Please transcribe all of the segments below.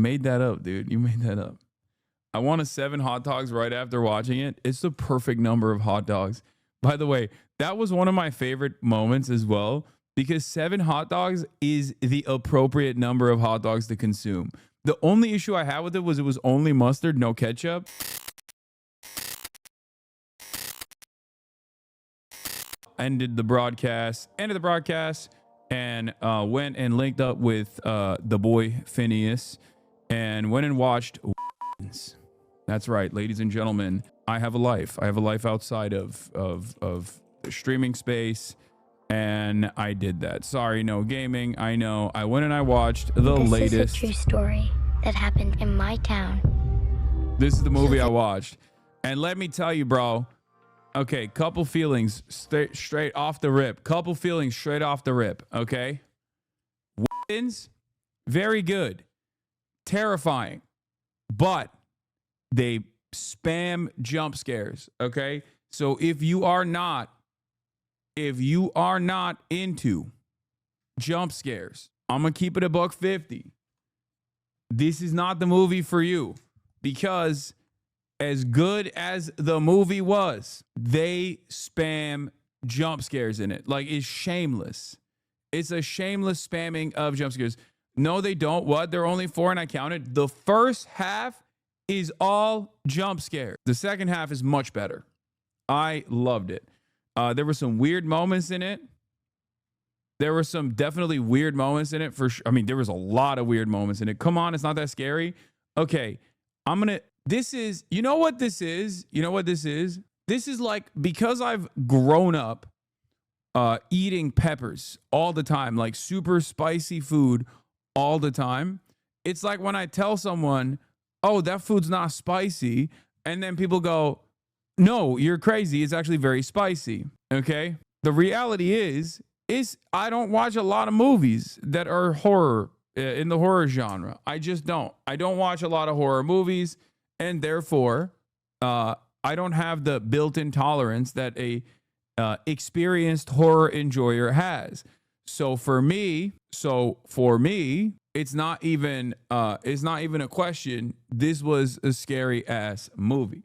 made that up, dude. You made that up. I wanted 7 hot dogs right after watching it. It's the perfect number of hot dogs. By the way, that was one of my favorite moments as well, because 7 hot dogs is the appropriate number of hot dogs to consume. The only issue I had with it was only mustard, no ketchup. Ended the broadcast, and went and linked up with the boy Phineas, and went and watched. That's right, ladies and gentlemen. I have a life. I have a life outside of the streaming space, and I did that. Sorry, no gaming. I know. I went and I watched the latest. This is a true story that happened in my town. This is the movie I watched, and let me tell you, bro. Okay, couple feelings straight off the rip. Couple feelings straight off the rip. Okay, very good, terrifying, but they spam jump scares. Okay, so if you are not into jump scares, I'm gonna keep it a $1.50. This is not the movie for you, because as good as the movie was, they spam jump scares in it. Like, it's shameless. It's a shameless spamming of jump scares. No, they don't. What? There are only 4, and I counted. The first half is all jump scare. The second half is much better. I loved it. There were some weird moments in it. There were some definitely weird moments in it for sure. I mean, there was a lot of weird moments in it. Come on, it's not that scary. Okay, this is, you know what this is? You know what this is? This is like, because I've grown up eating peppers all the time, like super spicy food all the time. It's like when I tell someone, oh, that food's not spicy, and then people go, no, you're crazy. It's actually very spicy. Okay. The reality is I don't watch a lot of movies that are horror, in the horror genre. I just don't. I don't watch a lot of horror movies. And therefore, I don't have the built-in tolerance that a experienced horror enjoyer has. So for me, it's not even a question. This was a scary ass movie.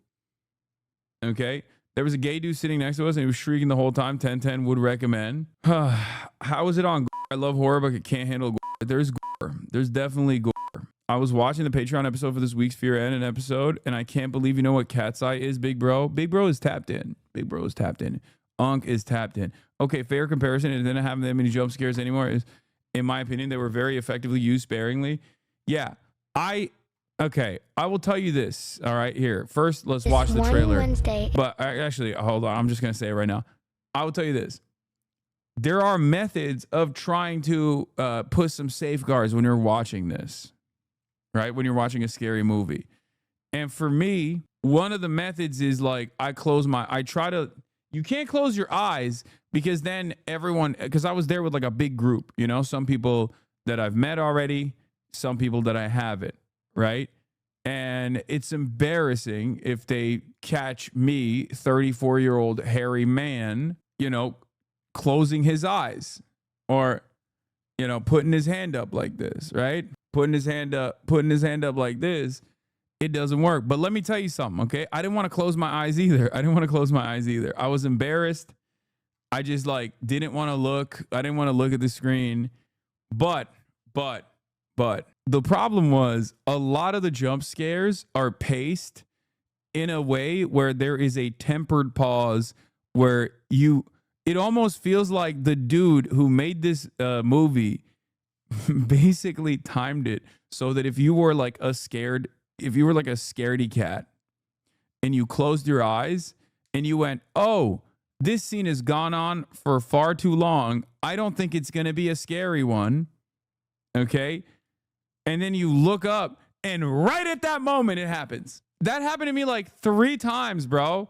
Okay, there was a gay dude sitting next to us, and he was shrieking the whole time. 10/10 would recommend. How is it on? I love horror, but I can't handle gore. There's gore. There's definitely gore. I was watching the Patreon episode for this week's Fear and episode, and I can't believe you know what cat's eye is, big bro. Big bro is tapped in. Big bro is tapped in. Unk is tapped in. Okay, fair comparison. It didn't have that many jump scares anymore. Is, in my opinion, they were very effectively used sparingly. Yeah, I will tell you this. All right, here. First, let's watch the trailer. Wednesday. But actually, hold on. I'm just going to say it right now. I will tell you this. There are methods of trying to put some safeguards when you're watching this. Right? When you're watching a scary movie. And for me, one of the methods is like, you can't close your eyes, because then because I was there with like a big group, you know, some people that I've met already, some people that I haven't, right? And it's embarrassing if they catch me, 34-year-old hairy man, you know, closing his eyes, or, you know, putting his hand up like this, right? Putting his hand up like this. It doesn't work. But let me tell you something, okay? I didn't want to close my eyes either. I was embarrassed. I just didn't want to look. I didn't want to look at the screen. But the problem was, a lot of the jump scares are paced in a way where there is a tempered pause, where it almost feels like the dude who made this movie basically timed it so that if you were like a scaredy cat and you closed your eyes and you went, oh, this scene has gone on for far too long, I don't think it's going to be a scary one. Okay. And then you look up, and right at that moment it happens. That happened to me like 3 times, bro.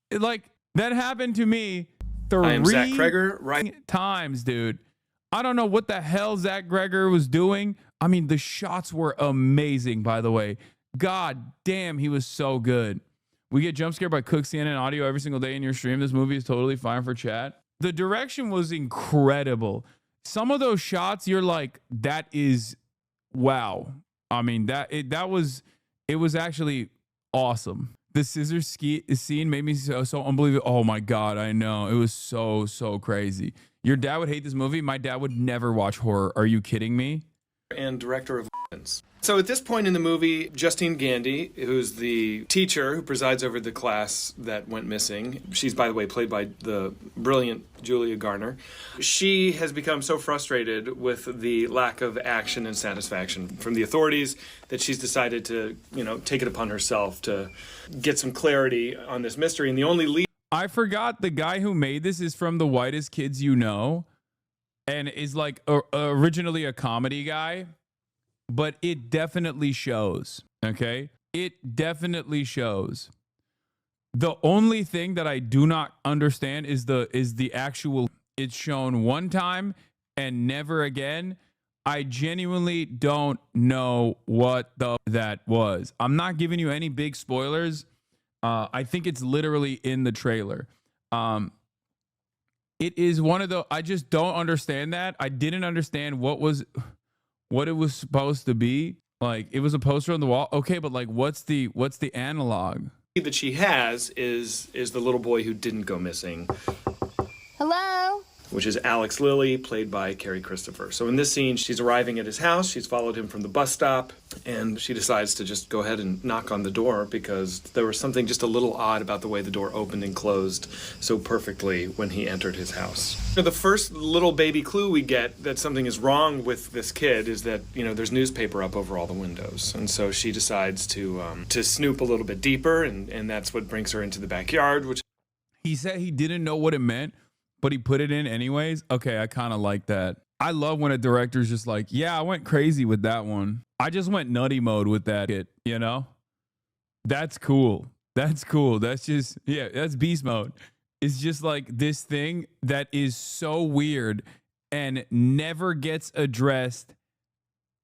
That happened to me 3 Zach Kreger, right? times, dude. I don't know what the hell Zach Kreger was doing. I mean, the shots were amazing, by the way. God damn, he was so good. We get jump scared by Cook CNN audio every single day in your stream. This movie is totally fine for chat. The direction was incredible. Some of those shots, you're like, that is, wow. I mean, that was actually awesome. The scissor ski scene made me so unbelievable. Oh my God, I know. It was so crazy. Your dad would hate this movie. My dad would never watch horror. Are you kidding me? And director of Weapons. So at this point in the movie, Justine Gandy, who's the teacher who presides over the class that went missing, she's, by the way, played by the brilliant Julia Garner. She has become so frustrated with the lack of action and satisfaction from the authorities that she's decided to, take it upon herself to get some clarity on this mystery. And the only lead... I forgot the guy who made this is from the Whitest Kids You Know, and is like originally a comedy guy. But it definitely shows, okay? It definitely shows. The only thing that I do not understand is the actual, it's shown one time and never again. I genuinely don't know what that was. I'm not giving you any big spoilers. I think it's literally in the trailer. It is one of the, I just don't understand that. I didn't understand what it was supposed to be. Like, it was a poster on the wall. Okay, but like, what's the analog? That she has is the little boy who didn't go missing. Hello? Which is Alex Lilly, played by Carrie Christopher. So in this scene, she's arriving at his house. She's followed him from the bus stop, and she decides to just go ahead and knock on the door because there was something just a little odd about the way the door opened and closed so perfectly when he entered his house. So the first little baby clue we get that something is wrong with this kid is that, there's newspaper up over all the windows. And so she decides to snoop a little bit deeper, and that's what brings her into the backyard, which... He said he didn't know what it meant, but he put it in anyways. Okay, I kind of like that. I love when a director's just like, yeah, I went crazy with that one. I just went nutty mode with that kid, That's cool. That's cool. That's just, that's beast mode. It's just like this thing that is so weird and never gets addressed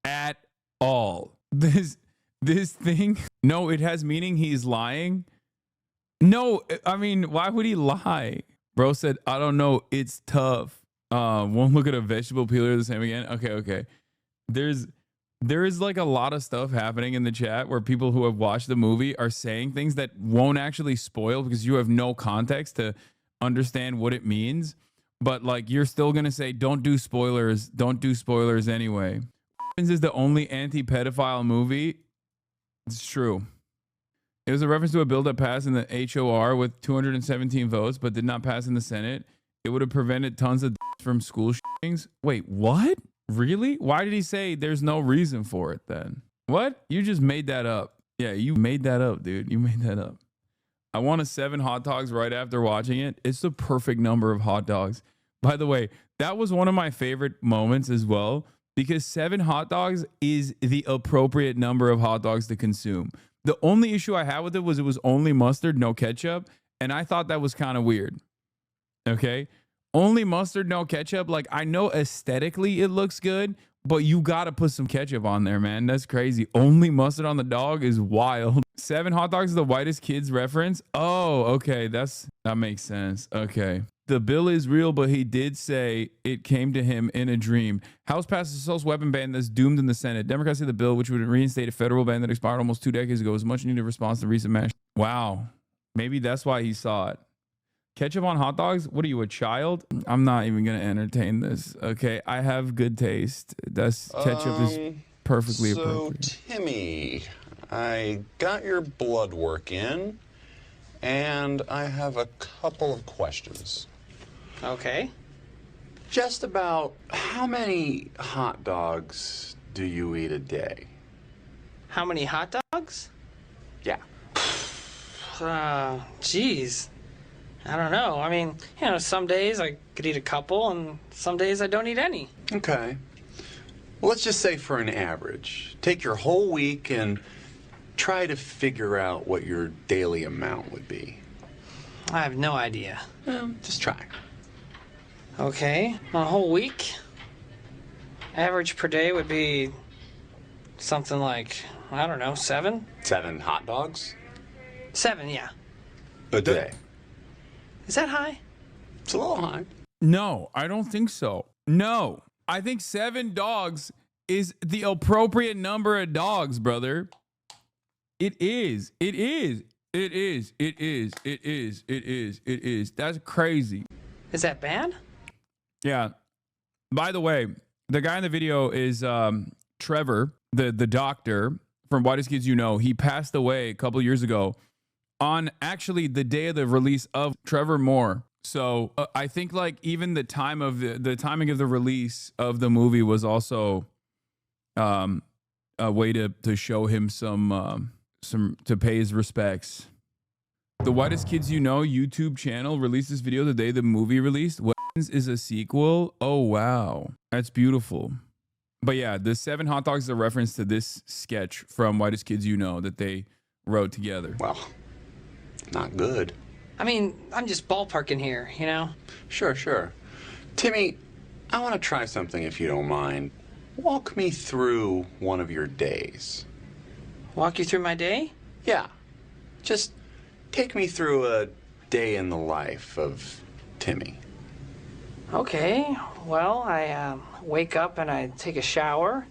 at all. This thing, no, it has meaning. He's lying. No, I mean, why would he lie? Bro said, I don't know. It's tough. Won't look at a vegetable peeler the same again. Okay. There is like a lot of stuff happening in the chat where people who have watched the movie are saying things that won't actually spoil because you have no context to understand what it means. But like, you're still going to say, don't do spoilers. Don't do spoilers anyway. This is the only anti-pedophile movie. It's true. It was a reference to a bill that passed in the HOR with 217 votes, but did not pass in the Senate. It would have prevented tons of from school shootings. Wait, what? Really? Why did he say there's no reason for it then? What? You just made that up. Yeah, you made that up, dude. You made that up. I wanted 7 hot dogs right after watching it. It's the perfect number of hot dogs. By the way, that was one of my favorite moments as well, because 7 hot dogs is the appropriate number of hot dogs to consume. The only issue I had with it was only mustard, no ketchup. And I thought that was kind of weird. Okay. Only mustard, no ketchup. Like, I know aesthetically it looks good, but you got to put some ketchup on there, man. That's crazy. Only mustard on the dog is wild. 7 hot dogs is the Whitest Kids reference. Oh, okay. That makes sense. Okay. The bill is real, but he did say it came to him in a dream. House passes assault weapon ban that's doomed in the Senate. Democrats say the bill, which would reinstate a federal ban that expired almost 2 decades ago, is a much needed response to recent mass. Wow. Maybe that's why he saw it. Ketchup on hot dogs? What are you, a child? I'm not even going to entertain this. Okay. I have good taste. Ketchup is perfectly appropriate. So, Timmy, I got your blood work in, and I have a couple of questions. Okay. Just about how many hot dogs do you eat a day? How many hot dogs? Yeah. Geez. I don't know. I mean, some days I could eat a couple, and some days I don't eat any. Okay. Well, let's just say for an average, take your whole week and try to figure out what your daily amount would be. I have no idea. Just try. Okay, a whole week? Average per day would be something like, I don't know, 7? 7 hot dogs? 7, yeah. A day. Is that high? It's a little high. No, I don't think so. No, I think 7 dogs is the appropriate number of dogs, brother. It is. It is. It is. It is. It is. It is. It is. That's crazy. Is that bad? Yeah. By the way, the guy in the video is Trevor, the doctor from Whitest Kids You Know. He passed away a couple years ago on actually the day of the release of Trevor Moore. So I think like even the time of the timing of the release of the movie was also a way to show him some to pay his respects. The Whitest Kids You Know YouTube channel released this video the day the movie released. What is a sequel? Oh wow, that's beautiful. But yeah, the 7 hot dogs is a reference to this sketch from Whitest Kids You Know that they wrote together. Well, not good. I mean, I'm just ballparking here, you know? Sure, sure. Timmy, I want to try something if you don't mind. Walk me through one of your days. Walk you through my day? Yeah. Just take me through a day in the life of Timmy. Okay, well, I wake up and I take a shower,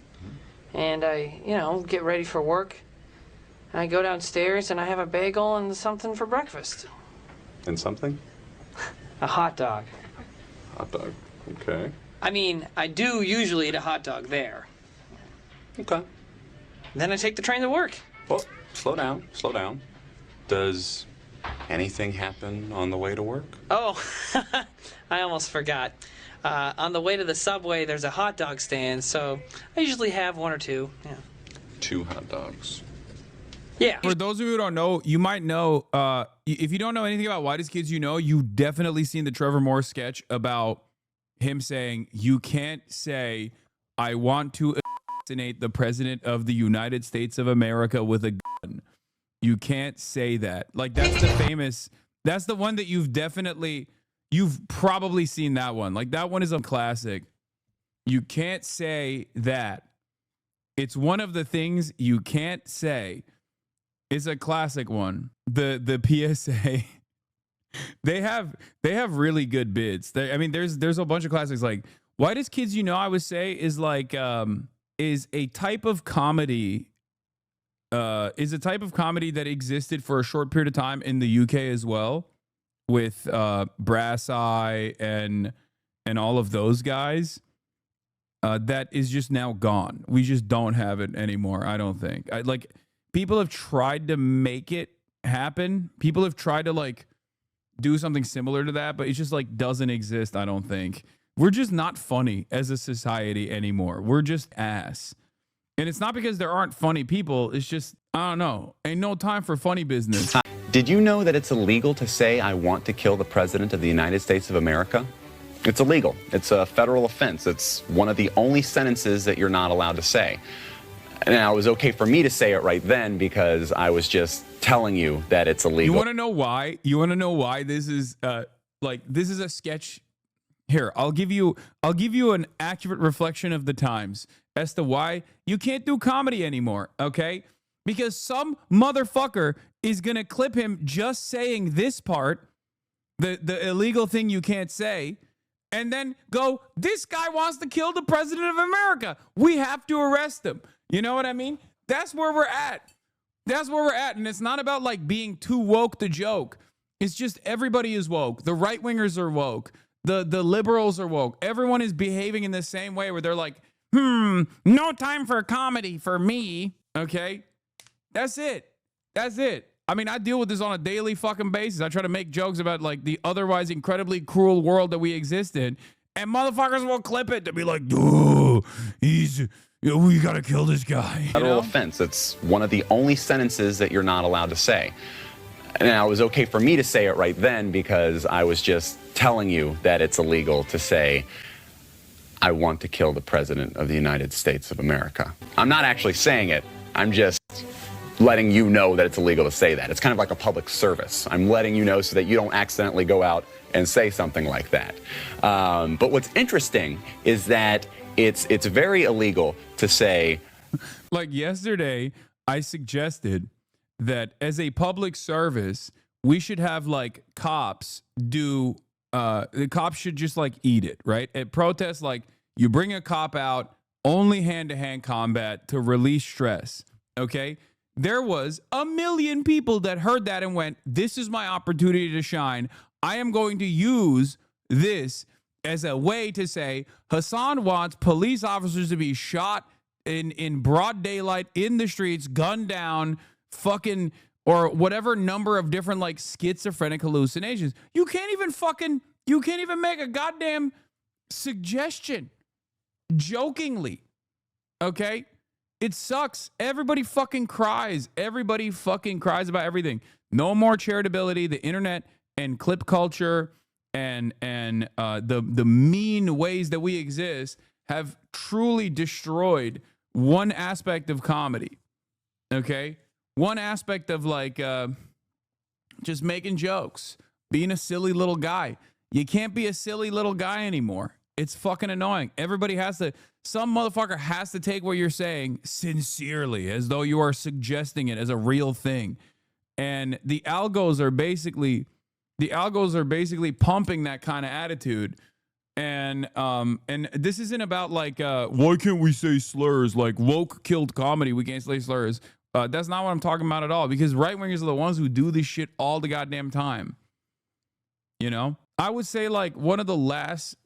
and I, get ready for work. And I go downstairs and I have a bagel and something for breakfast. And something? A hot dog. Hot dog. Okay. I mean, I do usually eat a hot dog there. Okay. Then I take the train to work. Well, slow down, slow down. Does anything happen on the way to work? Oh, I almost forgot. On the way to the subway, there's a hot dog stand, so I usually have 1 or 2. Yeah. 2 hot dogs. Yeah. For those of you who don't know, you might know, if you don't know anything about Whitest Kids You Know, you definitely seen the Trevor Moore sketch about him saying, you can't say, I want to assassinate the president of the United States of America with a gun. You can't say that. Like, that's the famous, that's the one that you've probably seen that one. Like, that one is a classic. You can't say that. It's one of the things you can't say. It's a classic one. The PSA, they have really good bits. There's a bunch of classics. Like Whitest Kids You Know, I would say is like is a type of comedy. Is a type of comedy that existed for a short period of time in the UK as well, with Brass Eye and all of those guys. That is just now gone. We just don't have it anymore. I don't think. People have tried to make it happen. People have tried to like do something similar to that, but it just like doesn't exist. I don't think. We're just not funny as a society anymore. We're just ass. And it's not because there aren't funny people. It's just, I don't know. Ain't no time for funny business. Did you know that it's illegal to say, I want to kill the president of the United States of America? It's illegal. It's a federal offense. It's one of the only sentences that you're not allowed to say. Now, it was okay for me to say it right then because I was just telling you that it's illegal. You want to know why? You want to know why this is this is a sketch? Here, I'll give you an accurate reflection of the times as to why you can't do comedy anymore, okay? Because some motherfucker is going to clip him just saying this part, the illegal thing you can't say, and then go, this guy wants to kill the president of America. We have to arrest him. You know what I mean? That's where we're at. That's where we're at. And it's not about like being too woke to joke. It's just everybody is woke. The right wingers are woke. The liberals are woke. Everyone is behaving in the same way where they're like, no time for comedy for me. Okay. That's it. That's it. I mean, I deal with this on a daily fucking basis. I try to make jokes about like the otherwise incredibly cruel world that we exist in. And motherfuckers will clip it to be like, oh, we gotta kill this guy. Federal offense. It's one of the only sentences that you're not allowed to say. Now, it was okay for me to say it right then because I was just telling you that it's illegal to say, I want to kill the president of the United States of America. I'm not actually saying it. I'm just letting you know that it's illegal to say that. It's kind of like a public service. I'm letting you know so that you don't accidentally go out and say something like that. But what's interesting is that it's very illegal to say. Like yesterday, I suggested that as a public service, we should have like cops do, the cops should just like eat it, right? At protests, like you bring a cop out only hand-to-hand combat to release stress. Okay? There was 1 million people that heard that and went, this is my opportunity to shine. I am going to use this as a way to say Hasan wants police officers to be shot in broad daylight in the streets, gunned down, fucking, or whatever number of different like schizophrenic hallucinations. You can't even make a goddamn suggestion jokingly. Okay? It sucks. Everybody fucking cries. Everybody fucking cries about everything. No more charitability. The internet and clip culture and the mean ways that we exist have truly destroyed one aspect of comedy. Okay? One aspect of like just making jokes, being a silly little guy. You can't be a silly little guy anymore. It's fucking annoying. Everybody has to, some motherfucker has to take what you're saying sincerely, as though you are suggesting it as a real thing. And the algos are basically pumping that kind of attitude. And this isn't about like why can't we say slurs? Like woke killed comedy, we can't say slurs. That's not what I'm talking about at all, because right wingers are the ones who do this shit all the goddamn time. You know? I would say like one of the last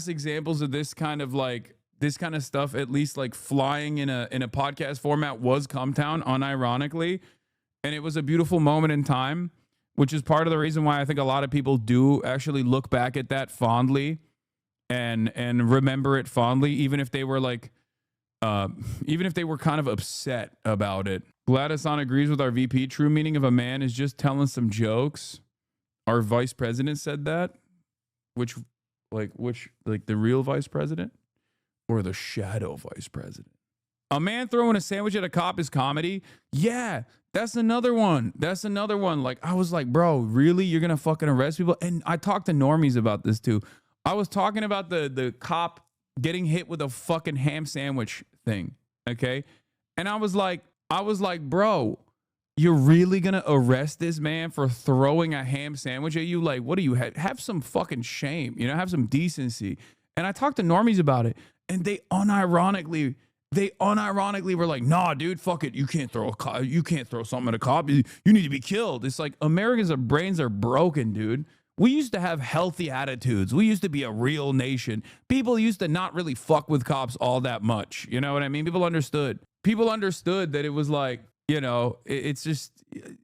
examples of this kind of stuff, at least like flying in a podcast format, was Cumtown, unironically. And it was a beautiful moment in time, which is part of the reason why I think a lot of people do actually look back at that fondly and remember it fondly, even if they were like, even if they were kind of upset about it. Glad Hasan agrees with our VP. True meaning of a man is just telling some jokes. Our vice president said that. Which the real vice president or the shadow vice president? A man throwing a sandwich at a cop is comedy. Yeah, that's another one. Like, I was like, bro, really? You're going to fucking arrest people? And I talked to normies about this too. I was talking about the cop getting hit with a fucking ham sandwich thing. Okay. And I was like, bro, you're really going to arrest this man for throwing a ham sandwich at you? Like, what do you have some fucking shame, have some decency. And I talked to normies about it, and they unironically were like, nah, dude, fuck it. You can't throw something at a cop. You need to be killed. It's like America's brains are broken, dude. We used to have healthy attitudes. We used to be a real nation. People used to not really fuck with cops all that much. You know what I mean? People understood that it was like, it's just,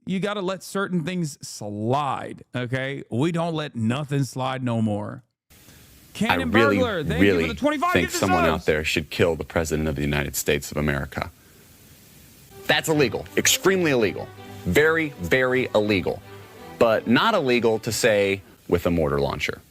you got to let certain things slide. Okay. We don't let nothing slide no more. Cannon Burglar, thank you for the 25. Think someone out there should kill the president of the United States of America. That's illegal. Extremely illegal. Very, very illegal. But not illegal to say with a mortar launcher.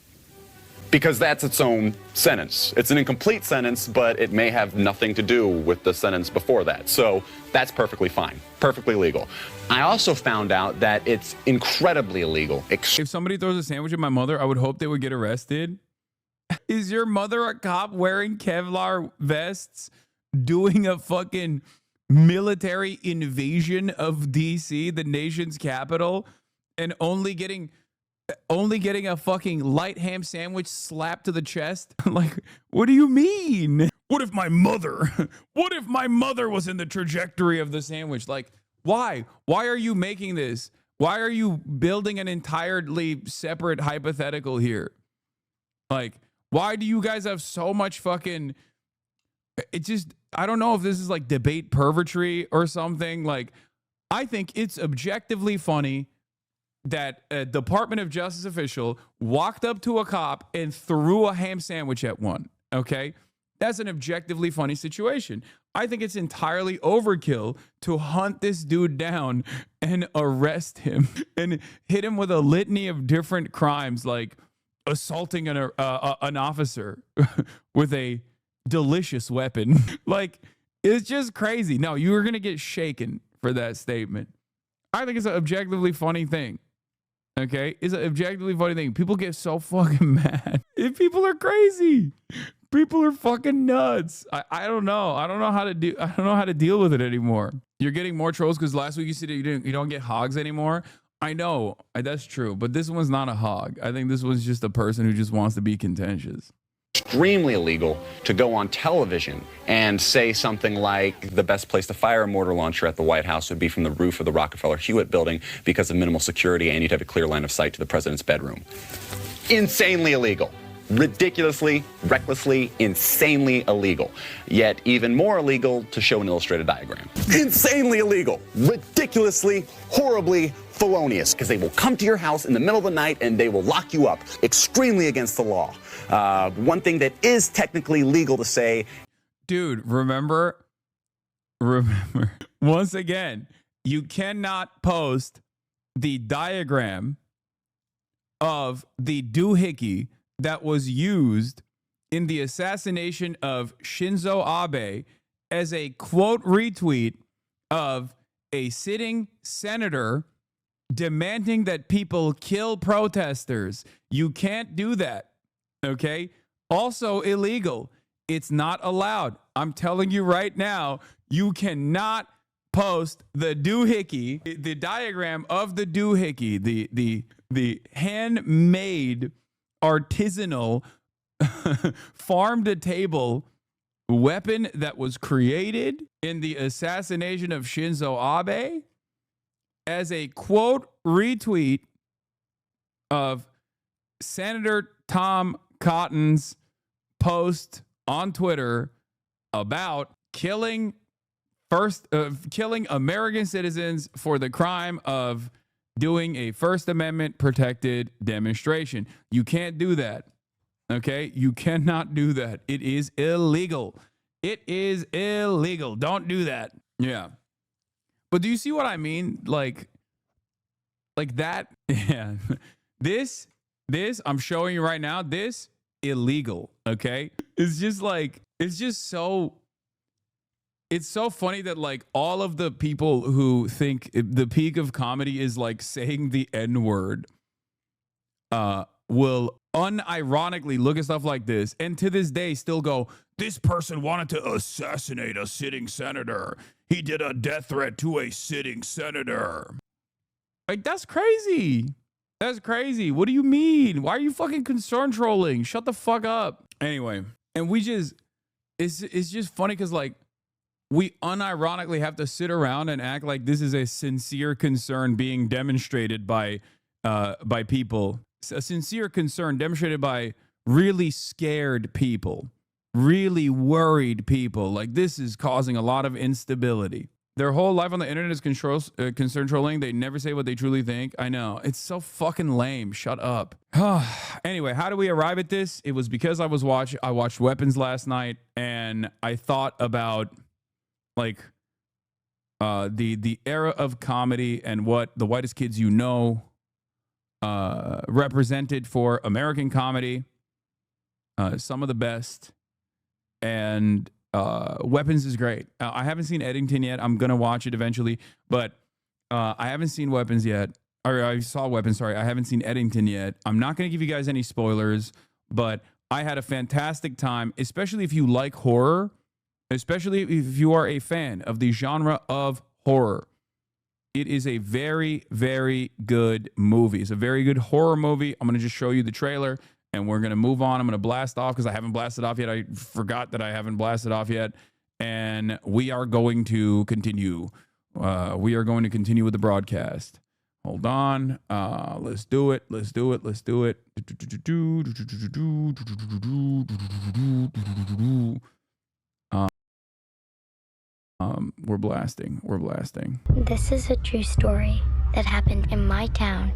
Because that's its own sentence. It's an incomplete sentence, but it may have nothing to do with the sentence before that. So that's perfectly fine. Perfectly legal. I also found out that it's incredibly illegal. If somebody throws a sandwich at my mother, I would hope they would get arrested. Is your mother a cop wearing Kevlar vests doing a fucking military invasion of DC, the nation's capital, and only getting a fucking light ham sandwich slapped to the chest? Like, what do you mean? What if my mother was in the trajectory of the sandwich? Like, why? Why are you making this? Why are you building an entirely separate hypothetical here? Like, why do you guys have so much fucking... I don't know if this is like debate pervertry or something. Like, I think it's objectively funny that a Department of Justice official walked up to a cop and threw a ham sandwich at one. Okay? That's an objectively funny situation. I think it's entirely overkill to hunt this dude down and arrest him and hit him with a litany of different crimes, like assaulting an officer with a delicious weapon. Like, it's just crazy. No, you were going to get shaken for that statement. I think it's an objectively funny thing. Okay? It's an objectively funny thing. People get so fucking mad. If people are crazy. People are fucking nuts. I don't know. I don't know how to deal with it anymore. You're getting more trolls because last week you said you don't get hogs anymore. I know. That's true. But this one's not a hog. I think this one's just a person who just wants to be contentious. extremely illegal to go on television and say something like the best place to fire a mortar launcher at the White House would be from the roof of the Rockefeller Hewitt building because of minimal security and you'd have a clear line of sight to the president's bedroom. Insanely illegal. Ridiculously, recklessly, insanely illegal. Yet even more illegal to show an illustrated diagram. Insanely illegal. Ridiculously, horribly felonious, because they will come to your house in the middle of the night and they will lock you up. Extremely against the law. One thing that is technically legal to say. Dude, remember, once again, you cannot post the diagram of the doohickey that was used in the assassination of Shinzo Abe as a quote retweet of a sitting senator demanding that people kill protesters. You can't do that, okay? Also illegal. It's not allowed. I'm telling you right now, you cannot post the doohickey, the diagram of the doohickey, the handmade artisanal farm to table weapon that was created in the assassination of Shinzo Abe as a quote retweet of Senator Tom Cotton's post on Twitter about killing American citizens for the crime of doing a First Amendment protected demonstration. You can't do that. Okay? You cannot do that. It is illegal. It is illegal. Don't do that. Yeah. But do you see what I mean? Like that. Yeah. This I'm showing you right now. This illegal. Okay? It's just like, it's just so, it's so funny that like all of the people who think the peak of comedy is like saying the N-word will unironically look at stuff like this and to this day still go, this person wanted to assassinate a sitting senator. He did a death threat to a sitting senator. Like, that's crazy. That's crazy. What do you mean? Why are you fucking concern trolling? Shut the fuck up. Anyway, and we just, it's just funny because like, we unironically have to sit around and act like this is a sincere concern being demonstrated by people. A sincere concern demonstrated by really scared people, really worried people. Like, this is causing a lot of instability. Their whole life on the internet is concern trolling. They never say what they truly think. I know. It's so fucking lame. Shut up. Anyway, how do we arrive at this? It was because I watched Weapons last night and I thought about like the era of comedy and what the Whitest Kids you know represented for American comedy. Some of the best. And Weapons is great. I haven't seen Eddington yet. I'm going to watch it eventually. But I haven't seen Weapons yet. Or I saw Weapons, sorry. I haven't seen Eddington yet. I'm not going to give you guys any spoilers. But I had a fantastic time, especially if you like horror. Especially if you are a fan of the genre of horror. It is a very, very good movie. It's a very good horror movie. I'm going to just show you the trailer and we're going to move on. I'm going to blast off because I haven't blasted off yet. I forgot that I haven't blasted off yet. And we are going to continue. We are going to continue with the broadcast. Hold on. Let's do it. Let's do it. Let's do it. We're blasting. We're blasting. This is a true story that happened in my town.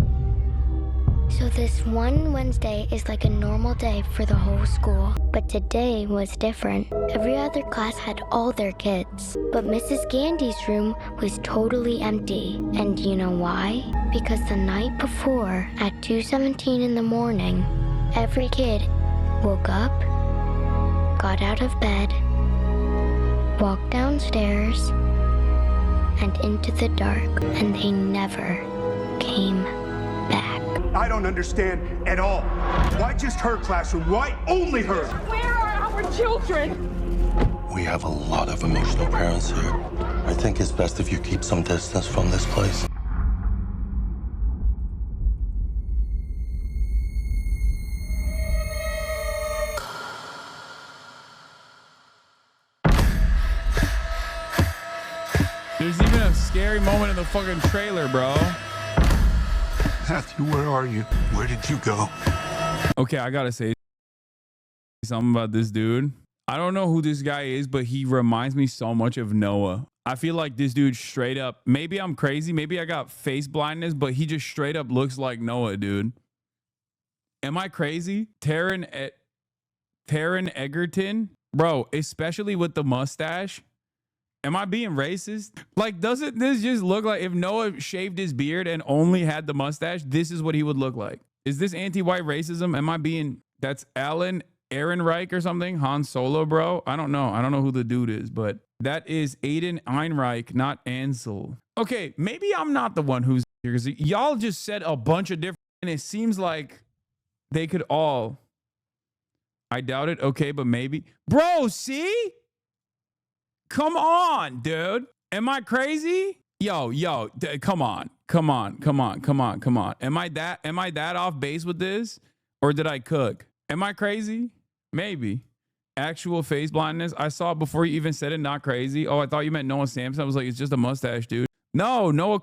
So this one Wednesday is like a normal day for the whole school. But today was different. Every other class had all their kids. But Mrs. Gandy's room was totally empty. And you know why? Because the night before, at 2:17 in the morning, every kid woke up, got out of bed, walked downstairs, and into the dark. And they never came back. I don't understand at all. Why just her classroom? Why only her? Where are our children? We have a lot of emotional parents here. I think it's best if you keep some distance from this place. moment in the fucking trailer, bro. Matthew, where are you? Where did you go? Okay, I gotta say something about this dude. I don't know who this guy is, but he reminds me so much of Noah. I feel like this dude straight up, maybe I'm crazy, maybe I got face blindness, but he just straight up looks like Noah, dude. Am I crazy? Taron Egerton? Bro, especially with the mustache. Am I being racist? Like, doesn't this just look like if Noah shaved his beard and only had the mustache, this is what he would look like? Is this anti-white racism? Am I being, that's Alan Ehrenreich or something? Han Solo, bro? I don't know. I don't know who the dude is, but that is Aiden Einreich, not Ansel. Okay, maybe I'm not the one who's here because y'all just said a bunch of different, and it seems like they could all. I doubt it. Okay, but maybe. Bro, see? Come on, dude. Am I crazy? Yo, come on. Am I that off base with this? Or did I cook? Am I crazy? Maybe. Actual face blindness. I saw it before you even said it, not crazy. Oh, I thought you meant Noah Samson. I was like, it's just a mustache, dude. No, Noah